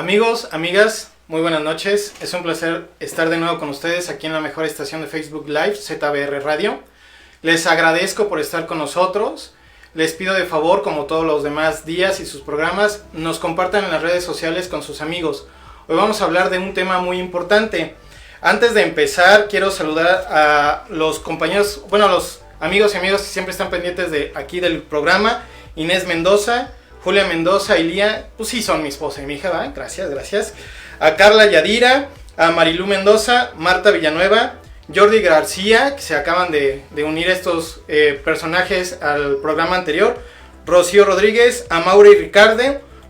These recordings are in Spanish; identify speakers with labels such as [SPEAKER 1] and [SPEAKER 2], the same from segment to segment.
[SPEAKER 1] Amigos, amigas, muy buenas noches. Es un placer estar de nuevo con ustedes aquí en la mejor estación de Facebook Live, ZBR Radio. Les agradezco por estar con nosotros. Les pido de favor, como todos los demás días y sus programas, nos compartan en las redes sociales con sus amigos. Hoy vamos a hablar de un tema muy importante. Antes de empezar, quiero saludar a los compañeros, bueno, a los amigos y amigas que siempre están pendientes de aquí del programa. Inés Mendoza, Julia Mendoza y Lía, pues sí son mi esposa y mi hija, ¿verdad? Gracias. A Carla Yadira, a Marilú Mendoza, Marta Villanueva, Jordi García, que se acaban de unir estos personajes al programa anterior, Rocío Rodríguez, a Mauri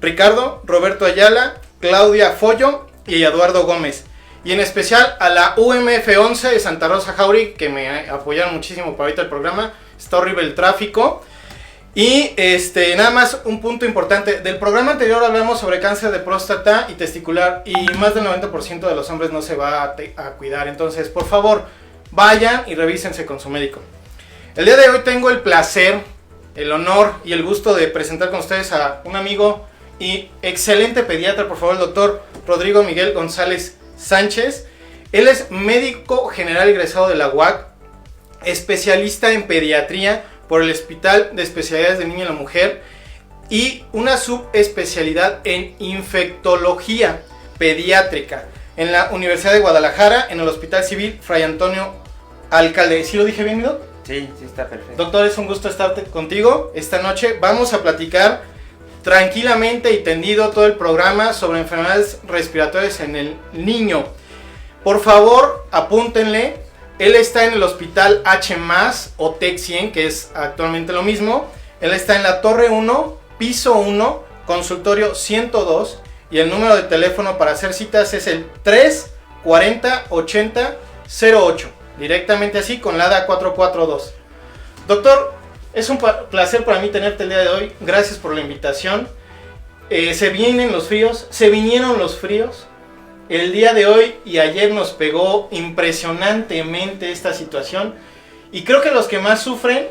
[SPEAKER 1] Ricardo, Roberto Ayala, Claudia Follo y Eduardo Gómez. Y en especial a la UMF 11 de Santa Rosa Jauregui, que me apoyaron muchísimo para ahorita el programa. Está horrible el tráfico. Y nada más un punto importante. Del programa anterior hablamos sobre cáncer de próstata y testicular. Y más del 90% de los hombres no se va a cuidar. Entonces, por favor, vayan y revísense con su médico. El día de hoy tengo el placer, el honor y el gusto de presentar con ustedes a un amigo y excelente pediatra, por favor, el doctor Rodrigo Miguel González Sánchez. Él es médico general egresado de la UAC, especialista en pediatría por el Hospital de Especialidades de Niño y la Mujer y una subespecialidad en infectología pediátrica en la Universidad de Guadalajara, en el Hospital Civil Fray Antonio Alcalde. ¿Sí lo dije bien, Doc?
[SPEAKER 2] Sí, está perfecto.
[SPEAKER 1] Doctor, es un gusto estar contigo esta noche. Vamos a platicar tranquilamente y tendido todo el programa sobre enfermedades respiratorias en el niño. Por favor, apúntenle. Él está en el Hospital H+, o TEC 100, que es actualmente lo mismo. Él está en la Torre 1, piso 1, consultorio 102. Y el número de teléfono para hacer citas es el 340-8008. Directamente así, con la ADA 442. Doctor, es un placer para mí tenerte el día de hoy. Gracias por la invitación. Se vienen los fríos, se vinieron los fríos. El día de hoy y ayer nos pegó impresionantemente esta situación. Y creo que los que más sufren,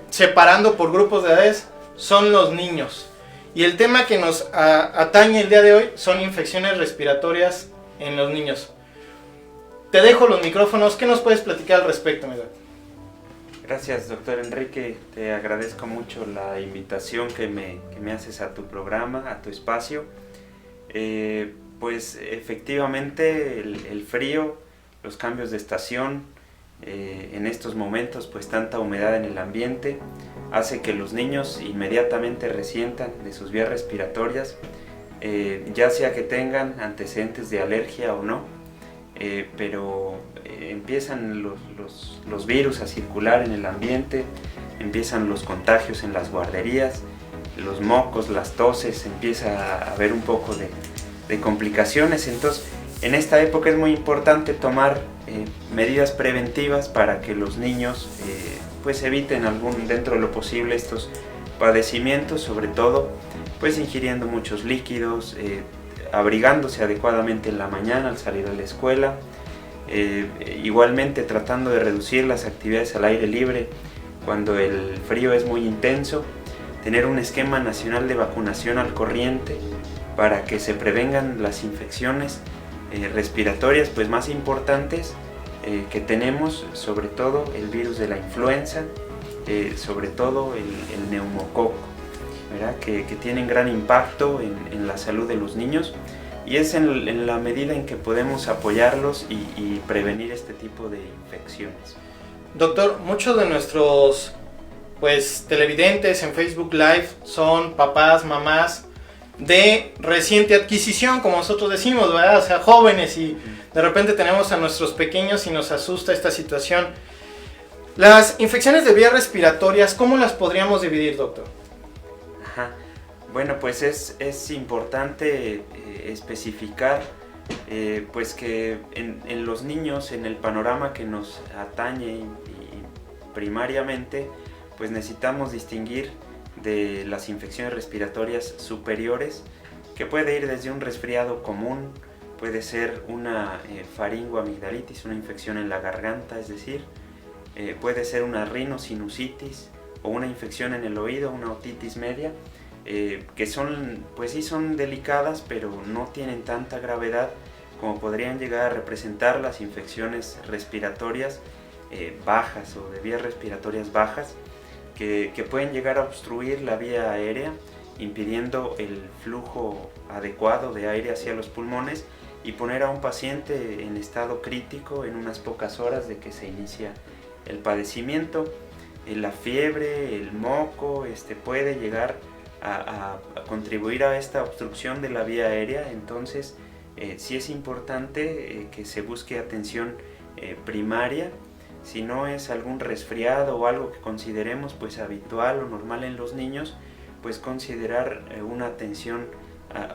[SPEAKER 1] separando por grupos de edades, son los niños. Y el tema que nos atañe el día de hoy son infecciones respiratorias en los niños. Te dejo los micrófonos. ¿Qué nos puedes platicar al respecto, mi doctor?
[SPEAKER 2] Gracias, doctor Enrique. Te agradezco mucho la invitación que me haces a tu programa, a tu espacio. Pues efectivamente el frío, los cambios de estación, en estos momentos pues tanta humedad en el ambiente hace que los niños inmediatamente resientan de sus vías respiratorias, ya sea que tengan antecedentes de alergia o no, pero empiezan los virus a circular en el ambiente, empiezan los contagios en las guarderías, los mocos, las toses, empieza a haber un poco de complicaciones. Entonces en esta época es muy importante tomar medidas preventivas para que los niños pues eviten dentro de lo posible estos padecimientos, sobre todo pues ingiriendo muchos líquidos, abrigándose adecuadamente en la mañana al salir a la escuela, igualmente tratando de reducir las actividades al aire libre cuando el frío es muy intenso, tener un esquema nacional de vacunación al corriente para que se prevengan las infecciones respiratorias pues más importantes que tenemos, sobre todo el virus de la influenza, sobre todo el neumococo, ¿verdad? Que tienen gran impacto en la salud de los niños, y es en la medida en que podemos apoyarlos y prevenir este tipo de infecciones.
[SPEAKER 1] Doctor, muchos de nuestros televidentes en Facebook Live son papás, mamás de reciente adquisición, como nosotros decimos, ¿verdad? O sea, jóvenes, y de repente tenemos a nuestros pequeños y nos asusta esta situación. Las infecciones de vías respiratorias, ¿cómo las podríamos dividir, doctor?
[SPEAKER 2] Ajá. Bueno, pues es importante especificar pues que en los niños, en el panorama que nos atañe y primariamente, pues necesitamos distinguir de las infecciones respiratorias superiores, que puede ir desde un resfriado común, puede ser una faringoamigdalitis, una infección en la garganta, es decir, puede ser una rinosinusitis o una infección en el oído, una otitis media, que son, pues sí son delicadas, pero no tienen tanta gravedad como podrían llegar a representar las infecciones respiratorias bajas o de vías respiratorias bajas, que pueden llegar a obstruir la vía aérea, impidiendo el flujo adecuado de aire hacia los pulmones y poner a un paciente en estado crítico en unas pocas horas de que se inicia el padecimiento. La fiebre, el moco, puede llegar a contribuir a esta obstrucción de la vía aérea. Entonces sí es importante que se busque atención primaria. Si no es algún resfriado o algo que consideremos pues habitual o normal en los niños, pues considerar una atención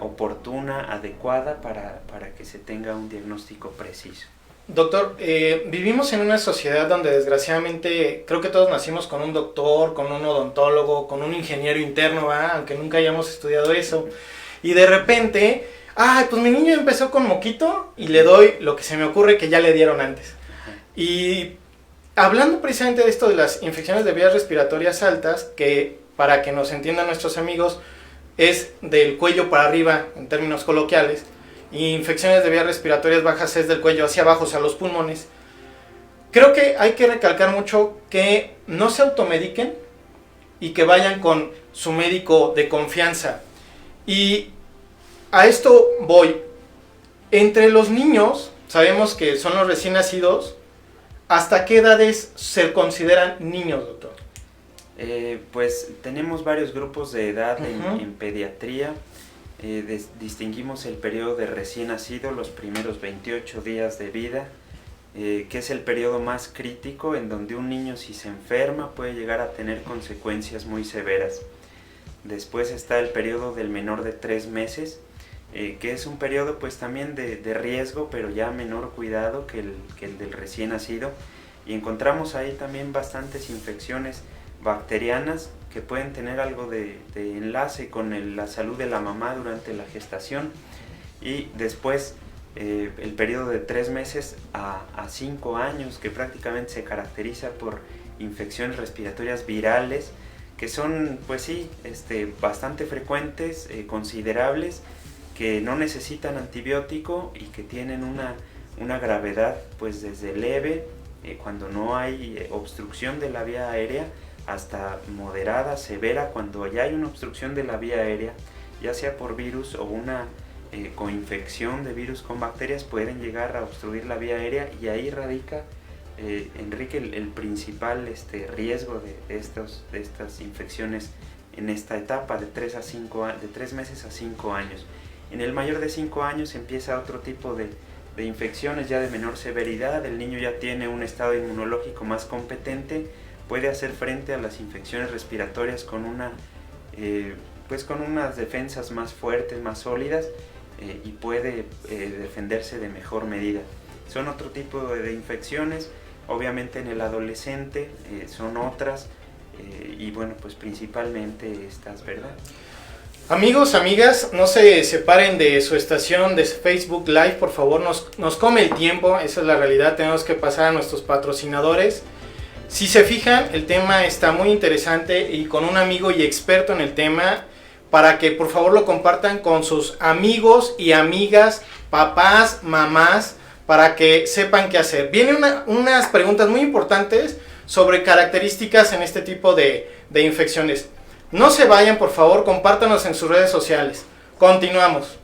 [SPEAKER 2] oportuna, adecuada para que se tenga un diagnóstico preciso.
[SPEAKER 1] Doctor, vivimos en una sociedad donde desgraciadamente creo que todos nacimos con un doctor, con un odontólogo, con un ingeniero interno, aunque nunca hayamos estudiado eso, y de repente, pues mi niño empezó con moquito y le doy lo que se me ocurre que ya le dieron antes. Y hablando precisamente de esto de las infecciones de vías respiratorias altas, que para que nos entiendan nuestros amigos, es del cuello para arriba en términos coloquiales, y infecciones de vías respiratorias bajas es del cuello hacia abajo, o sea, los pulmones. Creo que hay que recalcar mucho que no se automediquen y que vayan con su médico de confianza. Y a esto voy. Entre los niños, sabemos que son los recién nacidos. ¿Hasta qué edades se consideran niños, doctor?
[SPEAKER 2] Pues tenemos varios grupos de edad en pediatría. Distinguimos el periodo de recién nacido, los primeros 28 días de vida, que es el periodo más crítico, en donde un niño, si se enferma, puede llegar a tener consecuencias muy severas. Después está el periodo del menor de 3 meses, que es un periodo pues también de riesgo, pero ya menor cuidado que el del recién nacido, y encontramos ahí también bastantes infecciones bacterianas que pueden tener algo de enlace con la salud de la mamá durante la gestación. Y después el periodo de 3 meses a 5 años, que prácticamente se caracteriza por infecciones respiratorias virales, que son pues sí bastante frecuentes, considerables, que no necesitan antibiótico y que tienen una gravedad pues desde leve, cuando no hay obstrucción de la vía aérea, hasta moderada, severa, cuando ya hay una obstrucción de la vía aérea, ya sea por virus o una coinfección de virus con bacterias, pueden llegar a obstruir la vía aérea, y ahí radica, Enrique, el principal riesgo de estas infecciones en esta etapa de 3 meses a 5 años. En el mayor de 5 años empieza otro tipo de infecciones ya de menor severidad. El niño ya tiene un estado inmunológico más competente, puede hacer frente a las infecciones respiratorias con unas defensas más fuertes, más sólidas, y puede defenderse de mejor medida. Son otro tipo de infecciones. Obviamente en el adolescente son otras, y bueno, pues principalmente estas, ¿verdad?
[SPEAKER 1] Amigos, amigas, no se separen de su estación de Facebook Live, por favor, nos come el tiempo, esa es la realidad, tenemos que pasar a nuestros patrocinadores. Si se fijan, el tema está muy interesante y con un amigo y experto en el tema, para que por favor lo compartan con sus amigos y amigas, papás, mamás, para que sepan qué hacer. Vienen unas preguntas muy importantes sobre características en este tipo de infecciones. No se vayan, por favor, compártanos en sus redes sociales. Continuamos.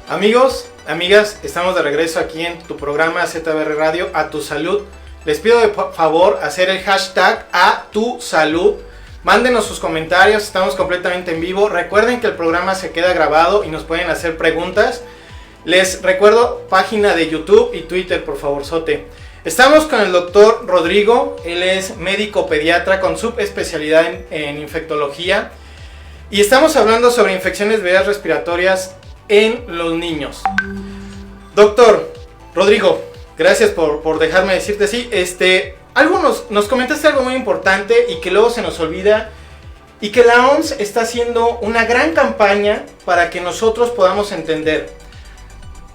[SPEAKER 1] Amigos, amigas, estamos de regreso aquí en tu programa ZBR Radio, A Tu Salud. Les pido de favor hacer el hashtag A Tu Salud. Mándenos sus comentarios, estamos completamente en vivo. Recuerden que el programa se queda grabado y nos pueden hacer preguntas. Les recuerdo página de YouTube y Twitter, por favor, Sote. Estamos con el doctor Rodrigo, él es médico pediatra con subespecialidad en infectología. Y estamos hablando sobre infecciones de vías respiratorias en los niños. Doctor Rodrigo, gracias por dejarme decirte sí. Nos comentaste algo muy importante y que luego se nos olvida, y que la OMS está haciendo una gran campaña para que nosotros podamos entender.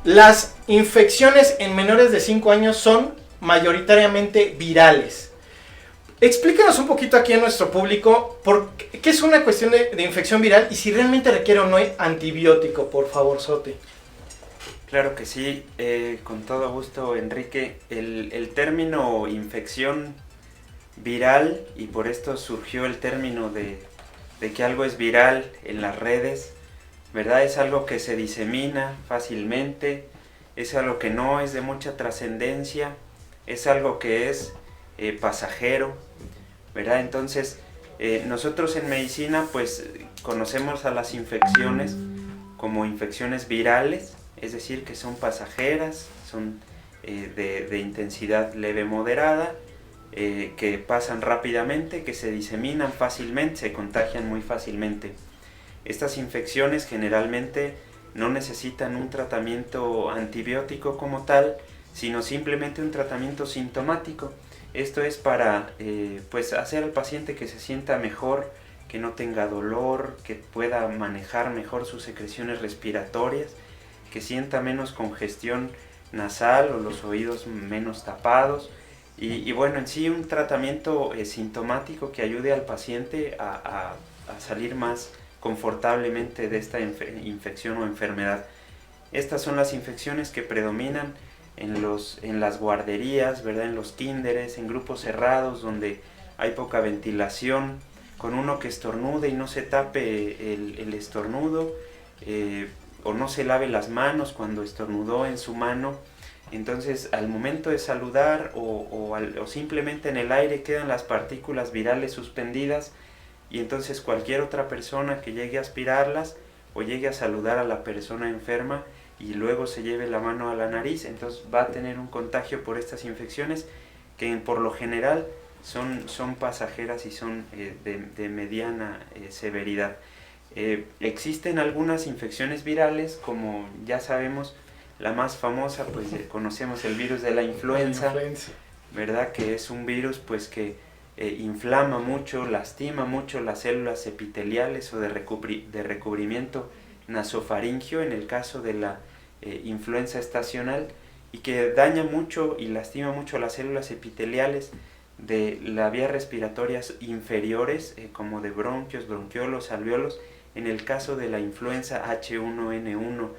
[SPEAKER 1] Las infecciones en menores de 5 años son mayoritariamente virales. Explícanos un poquito aquí a nuestro público qué es una cuestión de infección viral y si realmente requiere o no antibiótico, por favor, Sote.
[SPEAKER 2] Claro que sí, con todo gusto, Enrique. El término infección viral, y por esto surgió el término de que algo es viral en las redes, ¿verdad? Es algo que se disemina fácilmente, es algo que no es de mucha trascendencia, es algo que es pasajero, ¿verdad? Entonces, nosotros en medicina pues conocemos a las infecciones como infecciones virales, es decir, que son pasajeras, son de intensidad leve moderada, que pasan rápidamente, que se diseminan fácilmente, se contagian muy fácilmente. Estas infecciones generalmente no necesitan un tratamiento antibiótico como tal, sino simplemente un tratamiento sintomático. Esto es para pues hacer al paciente que se sienta mejor, que no tenga dolor, que pueda manejar mejor sus secreciones respiratorias, que sienta menos congestión nasal o los oídos menos tapados, y bueno, en sí un tratamiento sintomático que ayude al paciente a salir más confortablemente de esta infección o enfermedad. Estas son las infecciones que predominan en las guarderías, ¿verdad? En los kinderes, en grupos cerrados donde hay poca ventilación, con uno que estornude y no se tape el estornudo, o no se lave las manos cuando estornudó en su mano. Entonces al momento de saludar o simplemente en el aire quedan las partículas virales suspendidas, y entonces cualquier otra persona que llegue a aspirarlas o llegue a saludar a la persona enferma y luego se lleve la mano a la nariz, entonces va a tener un contagio por estas infecciones que por lo general son pasajeras y son de mediana severidad. Existen algunas infecciones virales, como ya sabemos, la más famosa, pues conocemos el virus de la influenza, ¿verdad? Que es un virus pues que inflama mucho, lastima mucho las células epiteliales o de recubrimiento nasofaringio en el caso de la influenza estacional, y que daña mucho y lastima mucho las células epiteliales de las vías respiratorias inferiores, como de bronquios, bronquiolos, alveolos, en el caso de la influenza H1N1,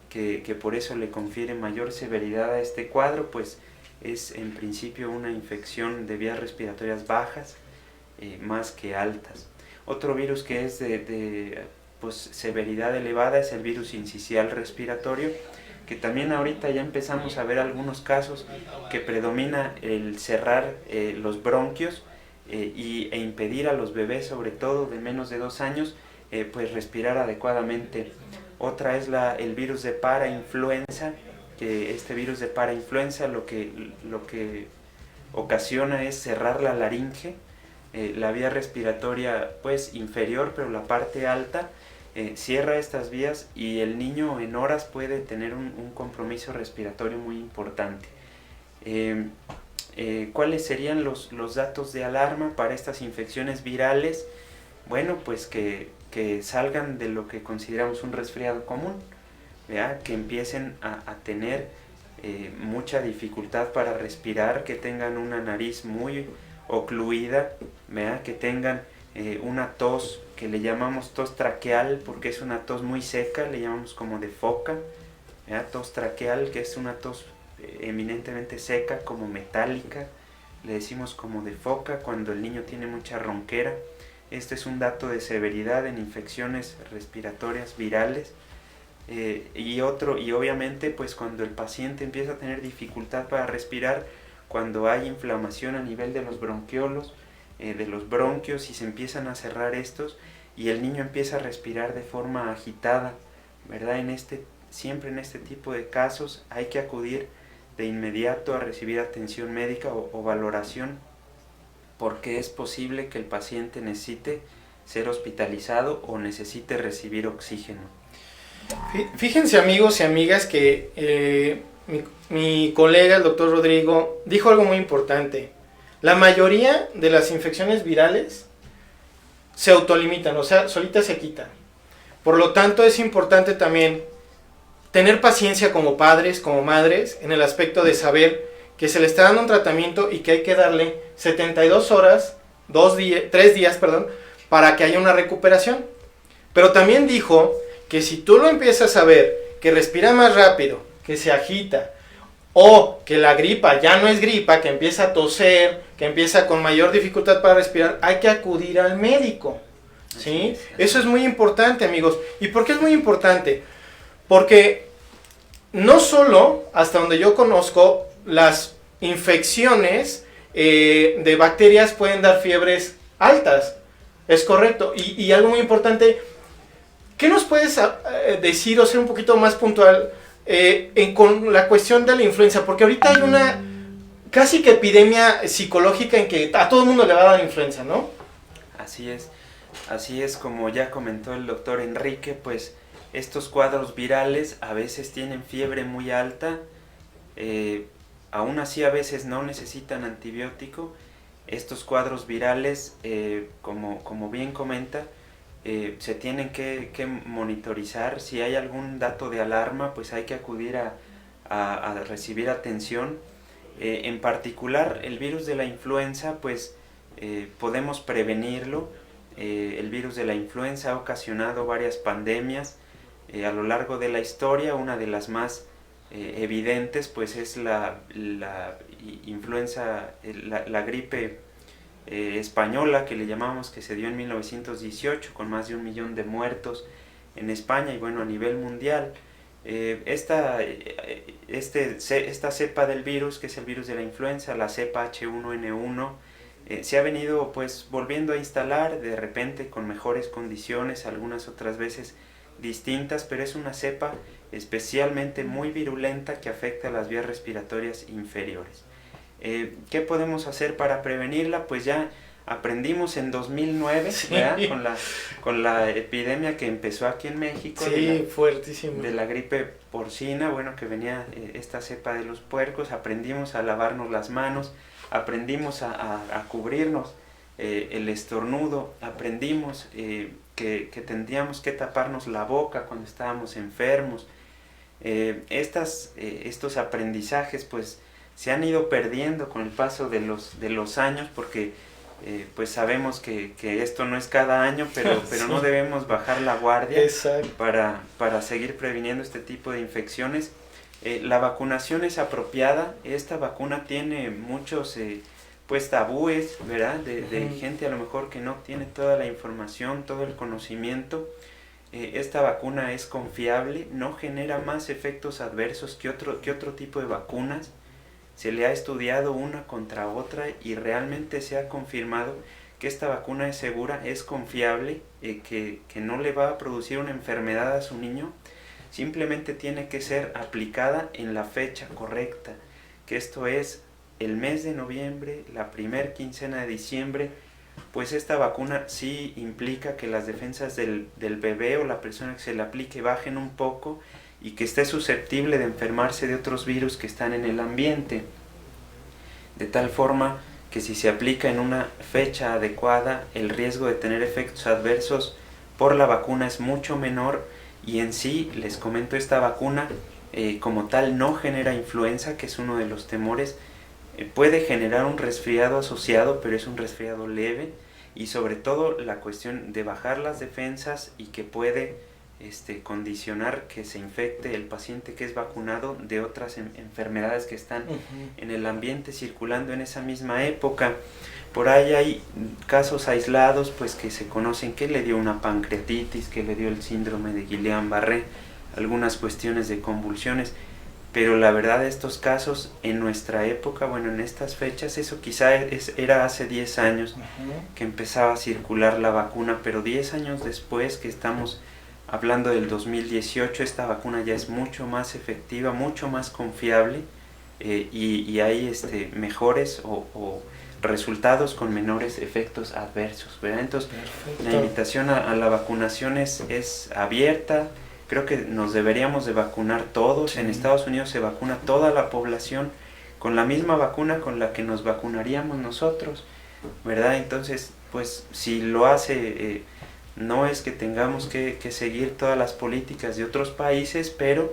[SPEAKER 2] que por eso le confiere mayor severidad a este cuadro, pues es en principio una infección de vías respiratorias bajas, más que altas. Otro virus que es de pues, severidad elevada es el virus incisional respiratorio, que también ahorita ya empezamos a ver algunos casos que predomina el cerrar los bronquios e impedir a los bebés, sobre todo de menos de 2 años, pues respirar adecuadamente. Otra es el virus de parainfluenza, que este virus de parainfluenza lo que ocasiona es cerrar la laringe, la vía respiratoria pues inferior, pero la parte alta, cierra estas vías y el niño en horas puede tener un compromiso respiratorio muy importante. ¿Cuáles serían los datos de alarma para estas infecciones virales? Bueno, pues que salgan de lo que consideramos un resfriado común, ¿verdad? Que empiecen a tener mucha dificultad para respirar, que tengan una nariz muy ocluida, ¿verdad? Que tengan una tos que le llamamos tos traqueal, porque es una tos muy seca, le llamamos como de foca, ¿verdad? Tos traqueal, que es una tos eminentemente seca, como metálica, le decimos como de foca cuando el niño tiene mucha ronquera. Este es un dato de severidad en infecciones respiratorias virales. y obviamente pues cuando el paciente empieza a tener dificultad para respirar, cuando hay inflamación a nivel de los bronquiolos, de los bronquios, y se empiezan a cerrar estos y el niño empieza a respirar de forma agitada, ¿verdad? Siempre en este tipo de casos hay que acudir de inmediato a recibir atención médica o valoración, porque es posible que el paciente necesite ser hospitalizado o necesite recibir oxígeno.
[SPEAKER 1] Fíjense, amigos y amigas, que mi colega, el doctor Rodrigo, dijo algo muy importante. La mayoría de las infecciones virales se autolimitan, o sea, solitas se quitan. Por lo tanto, es importante también tener paciencia como padres, como madres, en el aspecto de saber que se le está dando un tratamiento y que hay que darle 72 horas, 3 días, para que haya una recuperación. Pero también dijo que si tú lo empiezas a ver, que respira más rápido, que se agita, o que la gripa ya no es gripa, que empieza a toser, que empieza con mayor dificultad para respirar, hay que acudir al médico, ¿sí? Eso es muy importante, amigos. ¿Y por qué es muy importante? Porque no solo, hasta donde yo conozco, las infecciones de bacterias pueden dar fiebres altas, es correcto. Y algo muy importante, ¿qué nos puedes decir o ser un poquito más puntual con la cuestión de la influenza? Porque ahorita hay una casi que epidemia psicológica en que a todo el mundo le va a dar influenza, ¿no?
[SPEAKER 2] Así es como ya comentó el doctor Enrique, pues estos cuadros virales a veces tienen fiebre muy alta, aún así a veces no necesitan antibiótico. Estos cuadros virales, como bien comenta, se tienen que monitorizar. Si hay algún dato de alarma, pues hay que acudir a recibir atención. En particular, el virus de la influenza, pues podemos prevenirlo. El virus de la influenza ha ocasionado varias pandemias a lo largo de la historia. Una de las más evidentes, pues es la influenza, la gripe española, que le llamamos, que se dio en 1918 con más de 1 millón de muertos en España y bueno, a nivel mundial. Esta cepa del virus, que es el virus de la influenza, la cepa H1N1, se ha venido pues volviendo a instalar de repente con mejores condiciones, algunas otras veces distintas, pero es una cepa especialmente muy virulenta que afecta a las vías respiratorias inferiores. ¿Qué podemos hacer para prevenirla? Pues ya aprendimos en 2009, sí, ¿verdad? con la epidemia que empezó aquí en México,
[SPEAKER 1] sí, fuertísimo,
[SPEAKER 2] de la gripe porcina, bueno, que venía esta cepa de los puercos. Aprendimos a lavarnos las manos, aprendimos a cubrirnos el estornudo, aprendimos que tendríamos que taparnos la boca cuando estábamos enfermos. Estos aprendizajes pues se han ido perdiendo con el paso de los años, porque pues sabemos que esto no es cada año, pero sí, no debemos bajar la guardia para seguir previniendo este tipo de infecciones. La vacunación es apropiada. Esta vacuna tiene muchos pues tabúes, ¿verdad? De gente a lo mejor que no tiene toda la información, todo el conocimiento. Esta vacuna es confiable, no genera más efectos adversos que otro tipo de vacunas. Se le ha estudiado una contra otra y realmente se ha confirmado que esta vacuna es segura, es confiable, que no le va a producir una enfermedad a su niño. Simplemente tiene que ser aplicada en la fecha correcta, que esto es el mes de noviembre, la primer quincena de diciembre. Pues esta vacuna sí implica que las defensas del bebé o la persona que se le aplique bajen un poco y que esté susceptible de enfermarse de otros virus que están en el ambiente, de tal forma que si se aplica en una fecha adecuada, el riesgo de tener efectos adversos por la vacuna es mucho menor. Y en sí, les comento, esta vacuna como tal no genera influenza, que es uno de los temores. Puede generar un resfriado asociado, pero es un resfriado leve, y sobre todo la cuestión de bajar las defensas y que puede condicionar que se infecte el paciente que es vacunado de otras enfermedades que están en el ambiente circulando en esa misma época. Por ahí hay casos aislados pues que se conocen, que le dio una pancreatitis, que le dio el síndrome de Guillain-Barré algunas cuestiones de convulsiones, pero la verdad estos casos en nuestra época, bueno, en estas fechas, eso quizá era hace 10 años que empezaba a circular la vacuna, pero 10 años después, que estamos hablando del 2018, esta vacuna ya es mucho más efectiva, mucho más confiable, y hay mejores o resultados con menores efectos adversos, ¿verdad? Entonces, perfecto. La invitación a la vacunación es abierta. Creo que nos deberíamos de vacunar todos. Sí. En Estados Unidos se vacuna toda la población con la misma vacuna con la que nos vacunaríamos nosotros, ¿verdad? Entonces, pues si lo hace, no es que tengamos que seguir todas las políticas de otros países, pero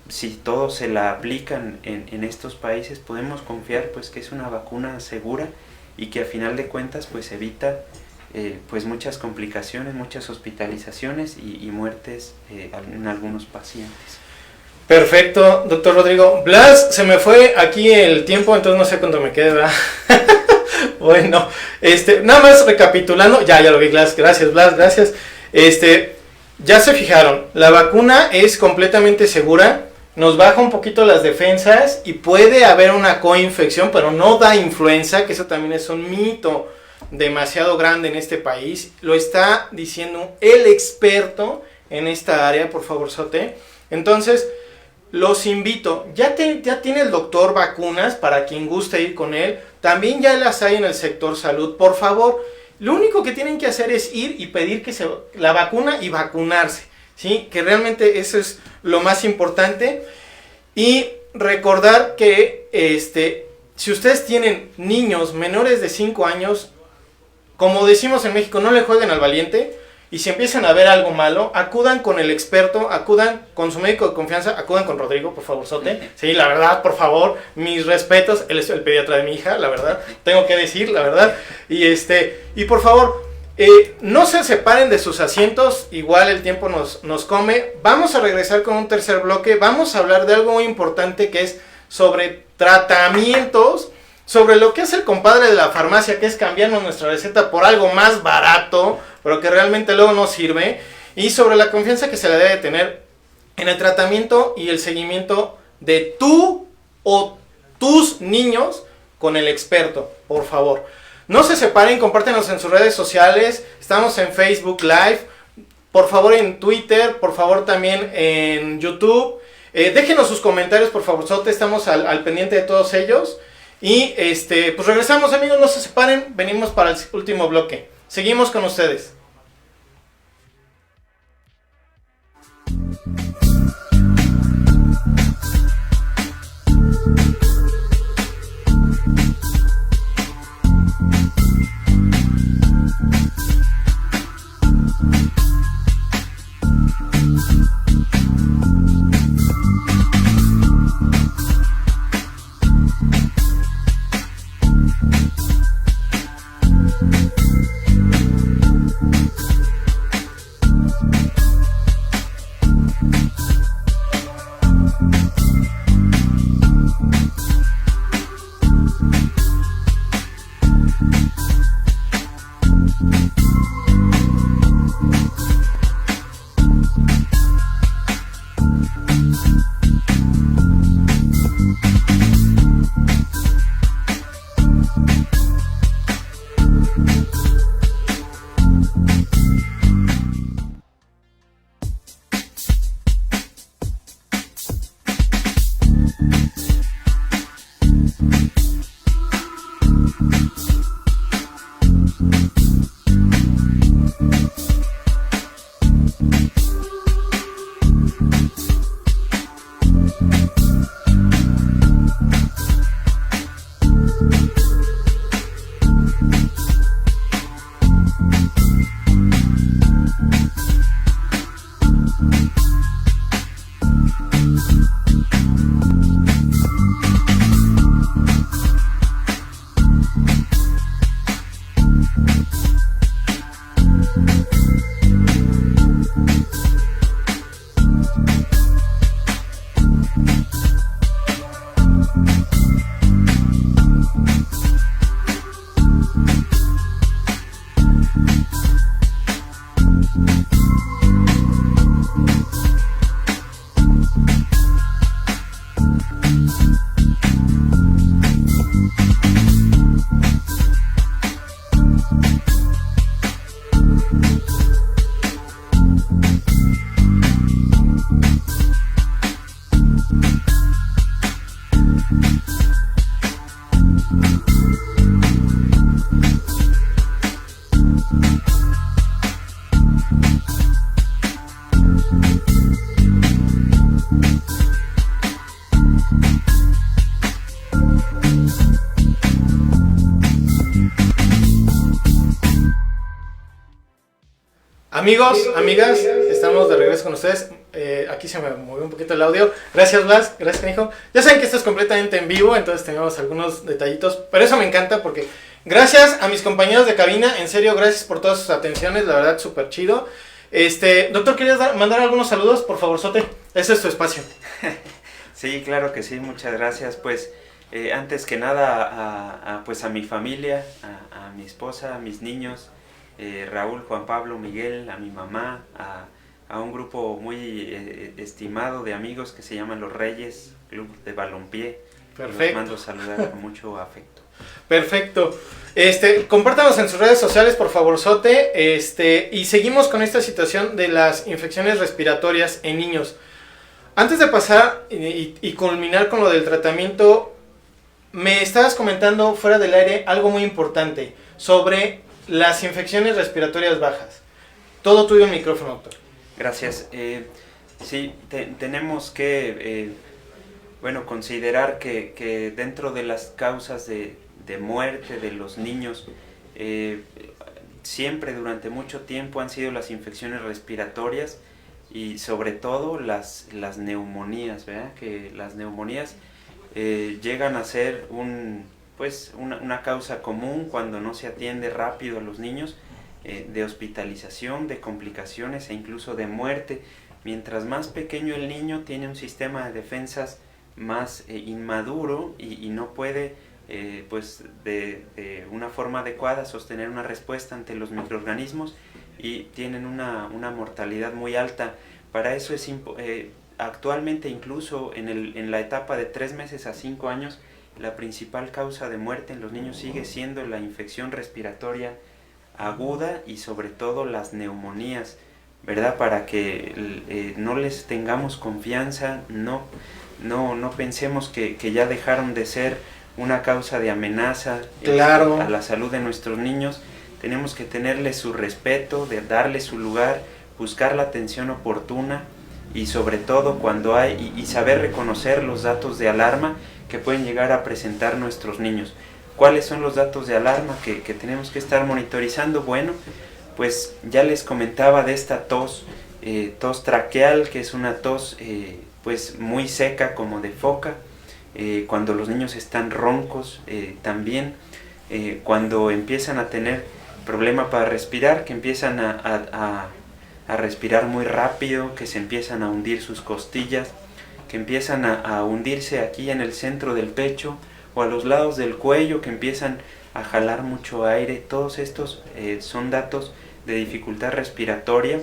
[SPEAKER 2] si todos se la aplican en estos países, podemos confiar pues que es una vacuna segura y que a final de cuentas pues evita pues muchas complicaciones, muchas hospitalizaciones y muertes en algunos pacientes.
[SPEAKER 1] Perfecto, doctor Rodrigo. Blas, se me fue aquí el tiempo, entonces no sé cuánto me queda. Bueno, nada más recapitulando, ya lo vi, Blas, gracias Blas, gracias. Ya se fijaron, la vacuna es completamente segura, nos baja un poquito las defensas y puede haber una coinfección, pero no da influenza, que eso también es un mito demasiado grande en este país. Lo está diciendo el experto en esta área, por favor, Sote. Entonces, los invito, ya tiene el doctor vacunas para quien guste ir con él, también ya las hay en el sector salud, por favor. Lo único que tienen que hacer es ir y pedir que la vacuna y vacunarse, ¿sí? Que realmente eso es lo más importante. Y recordar que si ustedes tienen niños menores de 5 años, como decimos en México, no le jueguen al valiente. Y si empiezan a ver algo malo, acudan con el experto, acudan con su médico de confianza, acudan con Rodrigo, por favor, Sote. Sí, la verdad, por favor, mis respetos, él es el pediatra de mi hija, la verdad, tengo que decir, la verdad. Y por favor, no se separen de sus asientos, igual el tiempo nos come. Vamos a regresar con un tercer bloque, vamos a hablar de algo muy importante que es sobre tratamientos, sobre lo que hace el compadre de la farmacia, que es cambiarnos nuestra receta por algo más barato, pero que realmente luego no sirve, y sobre la confianza que se le debe tener en el tratamiento y el seguimiento de tú o tus niños con el experto, por favor. No se separen, compártenos en sus redes sociales, estamos en Facebook Live, por favor en Twitter, por favor también en YouTube, déjenos sus comentarios, por favor, Sote, estamos al pendiente de todos ellos. Y pues regresamos, amigos, no se separen, venimos para el último bloque. Seguimos con ustedes. Amigos, amigas, estamos de regreso con ustedes. Aquí se me movió un poquito el audio. Gracias, Blas. Gracias, Canijo. Ya saben que esto es completamente en vivo, entonces tenemos algunos detallitos. Pero eso me encanta porque gracias a mis compañeros de cabina. En serio, gracias por todas sus atenciones. La verdad, súper chido. Doctor, ¿querías mandar algunos saludos? Por favor, Sote. Ese es tu espacio.
[SPEAKER 2] Sí, claro que sí. Muchas gracias. Pues, antes que nada, pues a mi familia, a mi esposa, a mis niños. Raúl, Juan Pablo, Miguel, a mi mamá, a un grupo muy estimado de amigos que se llaman Los Reyes, Club de Balompié.
[SPEAKER 1] Perfecto.
[SPEAKER 2] Los mando a saludar con mucho afecto.
[SPEAKER 1] Perfecto. Compártanos en sus redes sociales, por favor, Sote. Y seguimos con esta situación de las infecciones respiratorias en niños. Antes de pasar y culminar con lo del tratamiento, me estabas comentando fuera del aire algo muy importante sobre las infecciones respiratorias bajas. Todo tuyo el micrófono, doctor.
[SPEAKER 2] Gracias. Sí, tenemos que considerar que dentro de las causas de muerte de los niños, siempre durante mucho tiempo han sido las infecciones respiratorias y sobre todo las neumonías, ¿verdad? Que las neumonías llegan a ser una causa común cuando no se atiende rápido a los niños, de hospitalización, de complicaciones e incluso de muerte. Mientras más pequeño el niño, tiene un sistema de defensas más inmaduro y no puede de una forma adecuada sostener una respuesta ante los microorganismos y tienen una mortalidad muy alta. Para eso es actualmente, incluso en la etapa de 3 meses a 5 años, la principal causa de muerte en los niños sigue siendo la infección respiratoria aguda y sobre todo las neumonías, ¿verdad? Para que no les tengamos confianza, no pensemos que ya dejaron de ser una causa de amenaza,
[SPEAKER 1] claro,
[SPEAKER 2] a la salud de nuestros niños. Tenemos que tenerles su respeto, de darles su lugar, buscar la atención oportuna y sobre todo cuando hay y saber reconocer los datos de alarma que pueden llegar a presentar nuestros niños. ¿Cuáles son los datos de alarma que tenemos que estar monitorizando? Bueno, pues ya les comentaba de esta tos traqueal, que es una tos muy seca, como de foca, cuando los niños están roncos, también cuando empiezan a tener problema para respirar, que empiezan a respirar muy rápido, que se empiezan a hundir sus costillas, que empiezan a hundirse aquí en el centro del pecho o a los lados del cuello, que empiezan a jalar mucho aire. Todos estos son datos de dificultad respiratoria.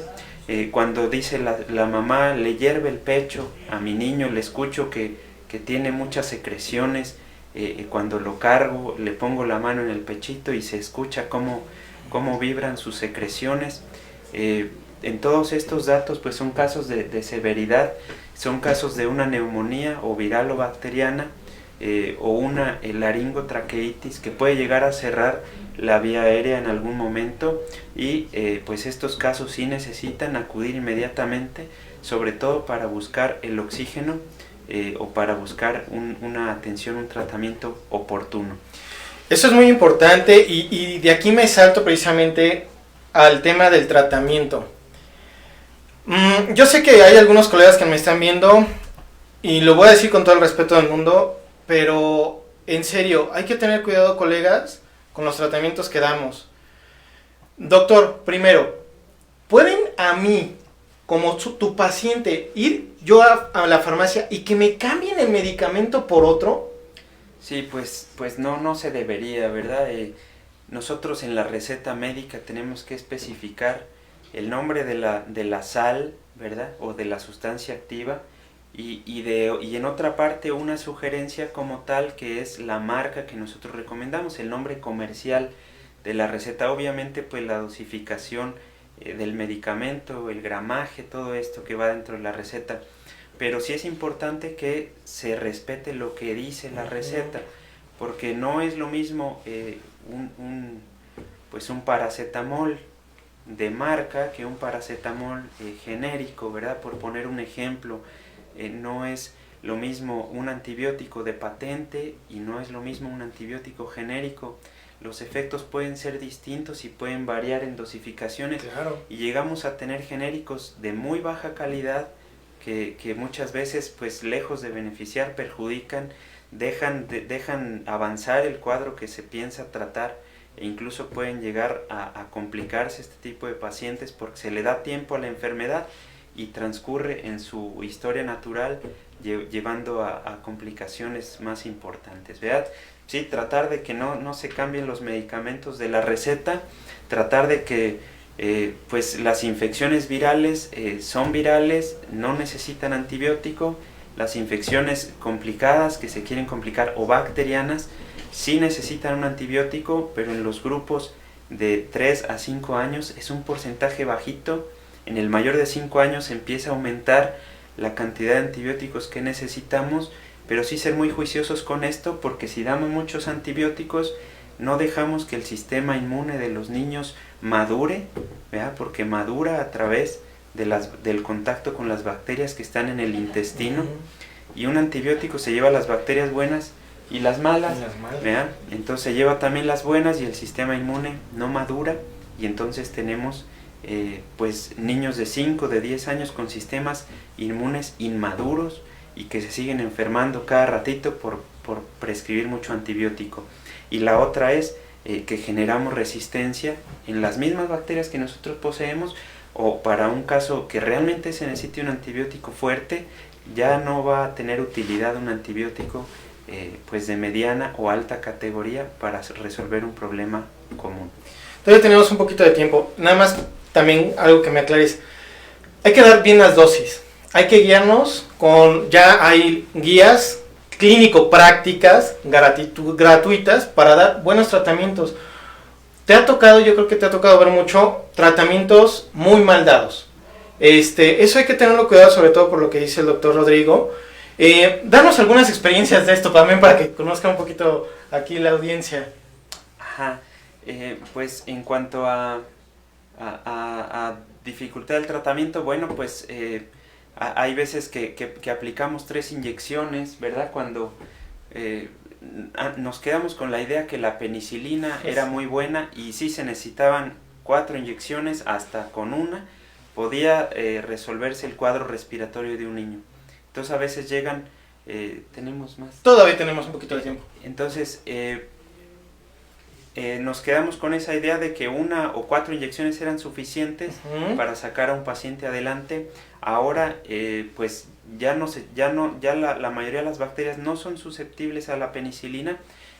[SPEAKER 2] Cuando dice la mamá, le hierve el pecho a mi niño, le escucho que tiene muchas secreciones, cuando lo cargo, le pongo la mano en el pechito y se escucha cómo vibran sus secreciones. En todos estos datos pues son casos de severidad, son casos de una neumonía o viral o bacteriana, o una laringotraqueitis que puede llegar a cerrar la vía aérea en algún momento y pues estos casos sí necesitan acudir inmediatamente, sobre todo para buscar el oxígeno o para buscar una atención, un tratamiento oportuno.
[SPEAKER 1] Eso es muy importante y de aquí me salto precisamente al tema del tratamiento. Yo sé que hay algunos colegas que me están viendo y lo voy a decir con todo el respeto del mundo, pero en serio, hay que tener cuidado, colegas, con los tratamientos que damos. Doctor, primero, ¿pueden a mí, como tu paciente, ir yo a la farmacia y que me cambien el medicamento por otro?
[SPEAKER 2] Sí, pues no se debería, ¿verdad? Nosotros en la receta médica tenemos que especificar el nombre de la sal, ¿verdad? O de la sustancia activa y en otra parte una sugerencia como tal, que es la marca que nosotros recomendamos, el nombre comercial de la receta. Obviamente pues la dosificación del medicamento, el gramaje, todo esto que va dentro de la receta, pero sí es importante que se respete lo que dice la receta, porque no es lo mismo un paracetamol de marca que un paracetamol genérico, ¿verdad? Por poner un ejemplo, no es lo mismo un antibiótico de patente y no es lo mismo un antibiótico genérico. los efectos pueden ser distintos y pueden variar en dosificaciones.
[SPEAKER 1] Claro.
[SPEAKER 2] Y llegamos a tener genéricos de muy baja calidad que muchas veces, pues lejos de beneficiar, perjudican, dejan avanzar el cuadro que se piensa tratar, e incluso pueden llegar a complicarse este tipo de pacientes porque se le da tiempo a la enfermedad y transcurre en su historia natural, llevando a complicaciones más importantes, ¿verdad? Sí, tratar de que no se cambien los medicamentos de la receta, tratar de que pues las infecciones virales son virales, no necesitan antibiótico. Las infecciones complicadas, que se quieren complicar, o bacterianas, sí necesitan un antibiótico, pero en los grupos de 3 a 5 años es un porcentaje bajito. En el mayor de 5 años empieza a aumentar la cantidad de antibióticos que necesitamos, pero sí ser muy juiciosos con esto, porque si damos muchos antibióticos no dejamos que el sistema inmune de los niños madure, ¿verdad? Porque madura a través del contacto con las bacterias que están en el intestino, y un antibiótico se lleva las bacterias buenas y las malas, ¿verdad? Entonces se lleva también las buenas y el sistema inmune no madura, y entonces tenemos pues niños de 5, de 10 años con sistemas inmunes inmaduros y que se siguen enfermando cada ratito por prescribir mucho antibiótico. Y la otra es que generamos resistencia en las mismas bacterias que nosotros poseemos, o para un caso que realmente se necesite un antibiótico fuerte, ya no va a tener utilidad un antibiótico pues de mediana o alta categoría para resolver un problema común.
[SPEAKER 1] Todavía tenemos un poquito de tiempo. Nada más también algo que me aclares. Hay que dar bien las dosis. Hay que guiarnos ya hay guías clínico-prácticas gratuitas para dar buenos tratamientos. Yo creo que te ha tocado ver mucho tratamientos muy mal dados. Eso hay que tenerlo cuidado, sobre todo por lo que dice el doctor Rodrigo. Danos algunas experiencias de esto también para que conozca un poquito aquí la audiencia.
[SPEAKER 2] Ajá. Pues en cuanto a dificultad del tratamiento, bueno, pues hay veces que aplicamos 3 inyecciones, ¿verdad? Cuando nos quedamos con la idea que la penicilina era muy buena, y sí se necesitaban 4 inyecciones, hasta con una podía resolverse el cuadro respiratorio de un niño. Entonces a veces llegan, tenemos más.
[SPEAKER 1] Todavía tenemos un poquito de tiempo.
[SPEAKER 2] Entonces nos quedamos con esa idea de que 1 o 4 inyecciones eran suficientes para sacar a un paciente adelante. Ahora pues ya la mayoría de las bacterias no son susceptibles a la penicilina,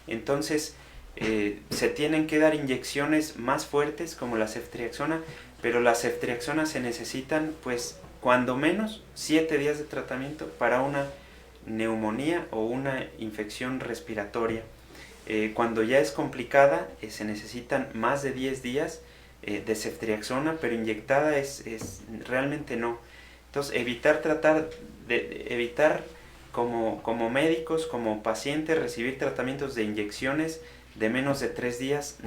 [SPEAKER 2] entonces se tienen que dar inyecciones más fuertes como la ceftriaxona, pero la ceftriaxona se necesitan pues cuando menos 7 días de tratamiento para una neumonía o una infección respiratoria. Cuando ya es complicada se necesitan más de 10 días de ceftriaxona, pero inyectada es realmente no. Entonces evitar como médicos, como pacientes, recibir tratamientos de inyecciones de menos de 3 días,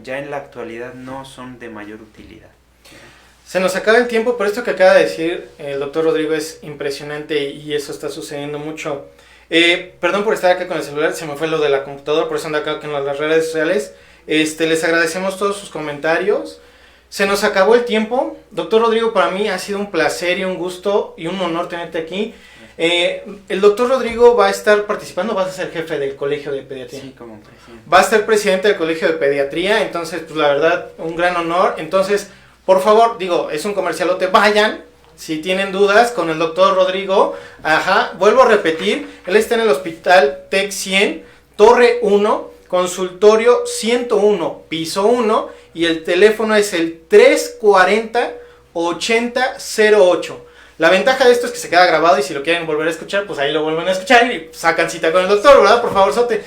[SPEAKER 2] ya en la actualidad no son de mayor utilidad.
[SPEAKER 1] Se nos acaba el tiempo, pero esto que acaba de decir el doctor Rodrigo es impresionante, y eso está sucediendo mucho. Perdón por estar acá con el celular, se me fue lo de la computadora, por eso ando acá con las redes sociales. Les agradecemos todos sus comentarios. Se nos acabó el tiempo. Doctor Rodrigo, para mí ha sido un placer y un gusto y un honor tenerte aquí. El doctor Rodrigo va a estar participando, vas a ser jefe del Colegio de Pediatría.
[SPEAKER 2] Sí, como presidente.
[SPEAKER 1] Va a ser presidente del Colegio de Pediatría, entonces, pues la verdad, un gran honor. Entonces, por favor, es un comercialote, vayan. Si tienen dudas con el doctor Rodrigo, vuelvo a repetir, él está en el Hospital TEC 100, Torre 1, consultorio 101, piso 1, y el teléfono es el 340-8008. La ventaja de esto es que se queda grabado, y si lo quieren volver a escuchar, pues ahí lo vuelven a escuchar y sacan cita con el doctor, ¿verdad? Por favor, Sote.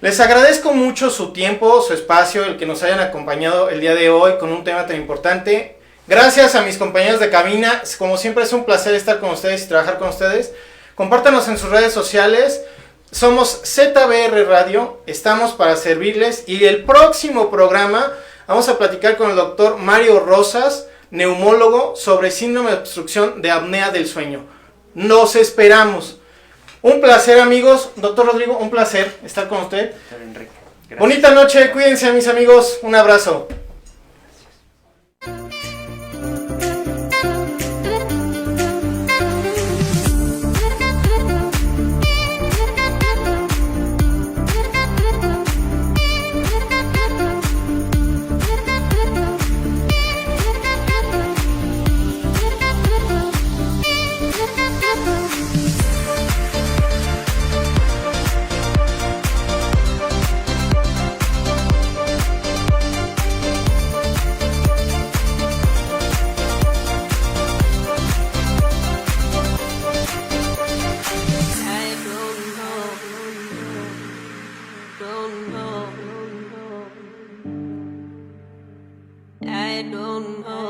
[SPEAKER 1] Les agradezco mucho su tiempo, su espacio, el que nos hayan acompañado el día de hoy con un tema tan importante. Gracias a mis compañeros de cabina, como siempre es un placer estar con ustedes y trabajar con ustedes. Compártanos en sus redes sociales, somos ZBR Radio, estamos para servirles, y el próximo programa vamos a platicar con el doctor Mario Rosas, neumólogo, sobre síndrome de obstrucción de apnea del sueño. Nos esperamos. Un placer, amigos. Doctor Rodrigo, un placer estar con usted.
[SPEAKER 2] Doctor Enrique. Gracias.
[SPEAKER 1] Bonita noche, cuídense mis amigos, un abrazo.
[SPEAKER 3] I don't know.